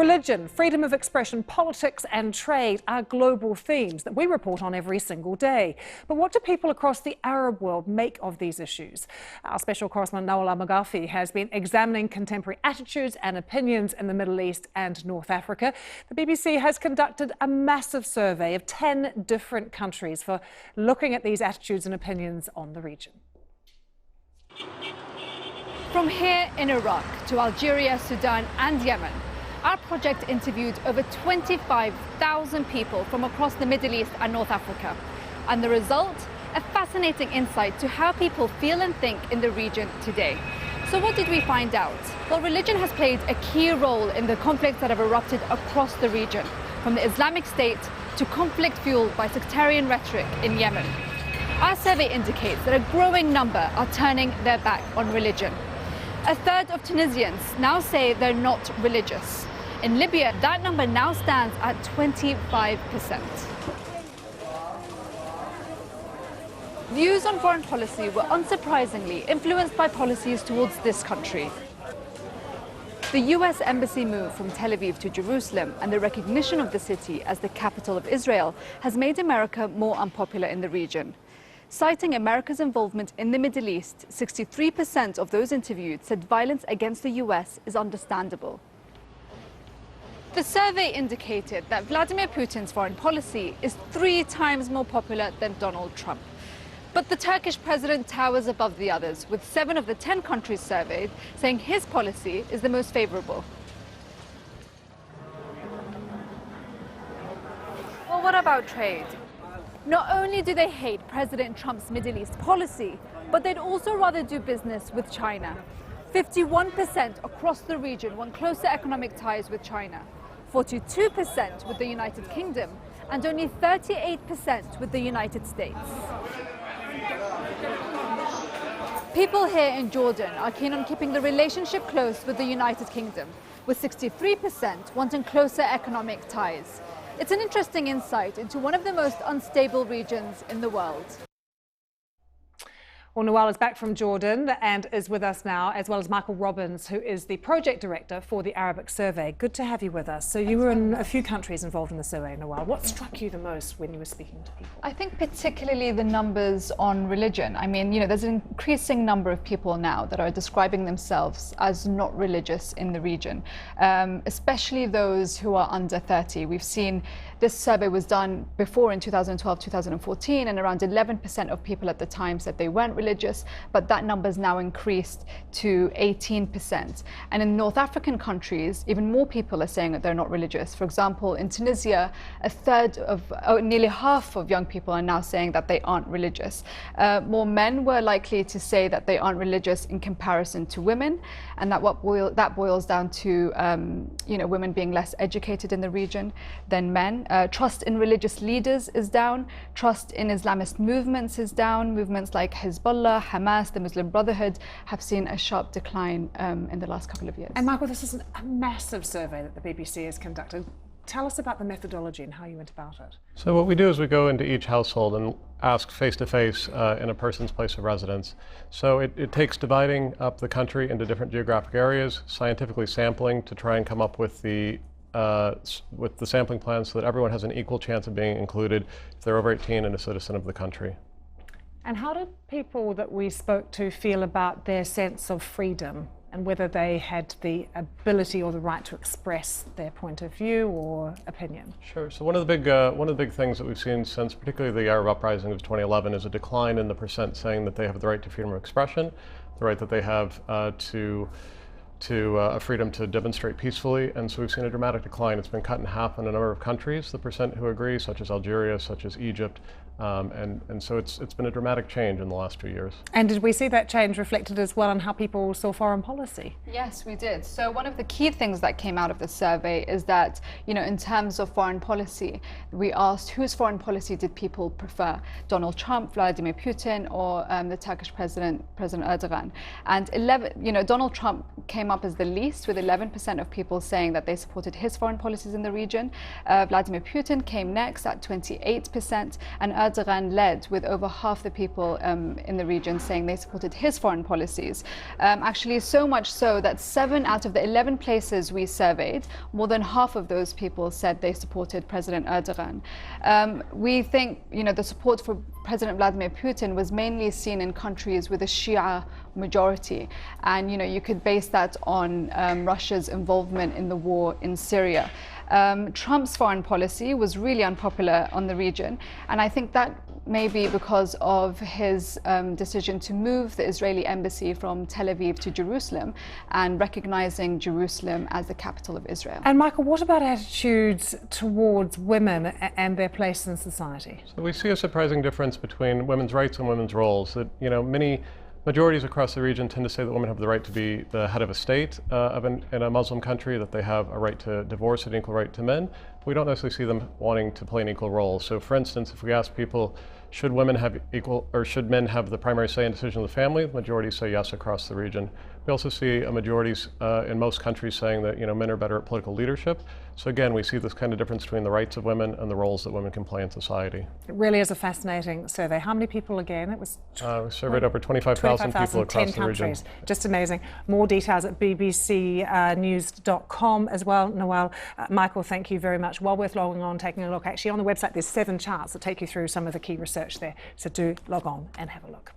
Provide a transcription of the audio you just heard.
Religion, freedom of expression, politics and trade are global themes that we report on every single day. But what do people across the Arab world make of these issues? Our special correspondent Nawal Al-Maghafi has been examining contemporary attitudes and opinions in the Middle East and North Africa. The BBC has conducted a massive survey of 10 different countries for looking at these attitudes and opinions on the region. From here in Iraq to Algeria, Sudan and Yemen, our project interviewed over 25,000 people from across the Middle East and North Africa. And the result? A fascinating insight to how people feel and think in the region today. So what did we find out? Well, religion has played a key role in the conflicts that have erupted across the region, from the Islamic State to conflict fueled by sectarian rhetoric in Yemen. Our survey indicates that a growing number are turning their back on religion. A third of Tunisians now say they're not religious. In Libya, that number now stands at 25%. Views on foreign policy were unsurprisingly influenced by policies towards this country. The US embassy move from Tel Aviv to Jerusalem and the recognition of the city as the capital of Israel has made America more unpopular in the region. Citing America's involvement in the Middle East, 63% of those interviewed said violence against the US is understandable. The survey indicated that Vladimir Putin's foreign policy is 3 times more popular than Donald Trump. But the Turkish president towers above the others, with 7 of the 10 countries surveyed saying his policy is the most favorable. Well, what about trade? Not only do they hate President Trump's Middle East policy, but they'd also rather do business with China. 51% across the region want closer economic ties with China, 42% with the United Kingdom, and only 38% with the United States. People here in Jordan are keen on keeping the relationship close with the United Kingdom, with 63% wanting closer economic ties. It's an interesting insight into one of the most unstable regions in the world. Well, Nawal is back from Jordan and is with us now, as well as Michael Robbins, who is the project director for the Arabic Survey. Good to have you with us. So you were in a few countries involved in the survey, Nawal. What struck you the most when you were speaking to people? I think particularly the numbers on religion. I mean, there's an increasing number of people now that are describing themselves as not religious in the region, especially those who are under 30. We've seen this survey was done before in 2012, 2014, and around 11% of people at the time said they weren't religious, but that number's now increased to 18%. And in North African countries, even more people are saying that they're not religious. For example, in Tunisia, nearly half of young people are now saying that they aren't religious. More men were likely to say that they aren't religious in comparison to women, and that boils down to women being less educated in the region than men. Trust in religious leaders is down. Trust in Islamist movements is down. Movements like Hezbollah, Hamas, the Muslim Brotherhood have seen a sharp decline in the last couple of years. And Michael, this is a massive survey that the BBC has conducted. Tell us about the methodology and how you went about it. So what we do is we go into each household and ask face-to-face in a person's place of residence. So it takes dividing up the country into different geographic areas, scientifically sampling to try and come up with the sampling plan so that everyone has an equal chance of being included if they're over 18 and a citizen of the country. And how did people that we spoke to feel about their sense of freedom and whether they had the ability or the right to express their point of view or opinion? Sure. So one of the big things that we've seen since particularly the Arab uprising of 2011 is a decline in the percent saying that they have the right to freedom of expression, the right that they have to a freedom to demonstrate peacefully, and so we've seen a dramatic decline. It's been cut in half in a number of countries, the percent who agree, such as Algeria, such as Egypt, and so it's been a dramatic change in the last few years. And did we see that change reflected as well on how people saw foreign policy? Yes, we did. So one of the key things that came out of the survey is that, in terms of foreign policy, we asked whose foreign policy did people prefer, Donald Trump, Vladimir Putin, or the Turkish President Erdogan. And Donald Trump came up as the least, with 11% of people saying that they supported his foreign policies in the region. Vladimir Putin came next at 28%, and Erdogan led, with over half the people in the region saying they supported his foreign policies. Actually, so much so that 7 out of the 11 places we surveyed, more than half of those people said they supported President Erdogan. We think, the support for President Vladimir Putin was mainly seen in countries with a Shia majority, and you could base that on Russia's involvement in the war in Syria. Trump's foreign policy was really unpopular on the region, and I think that may be because of his decision to move the Israeli embassy from Tel Aviv to Jerusalem and recognizing Jerusalem as the capital of Israel. And Michael, what about attitudes towards women and their place in society? So we see a surprising difference between women's rights and women's roles. That many majorities across the region tend to say that women have the right to be the head of a state in a Muslim country, that they have a right to divorce, an equal right to men. We don't necessarily see them wanting to play an equal role. So for instance, if we ask people, should women have equal, or should men have the primary say in decisions of the family, the majority say yes across the region. We also see a majorities in most countries saying that men are better at political leadership. So again, we see this kind of difference between the rights of women and the roles that women can play in society. It really is a fascinating survey. How many people again? It was we surveyed over 25,000 people across the region. Just amazing. More details at bbcnews.com as well. Nawal, Michael, thank you very much. Well worth logging on, taking a look. Actually, on the website, there's 7 charts that take you through some of the key research there. So do log on and have a look.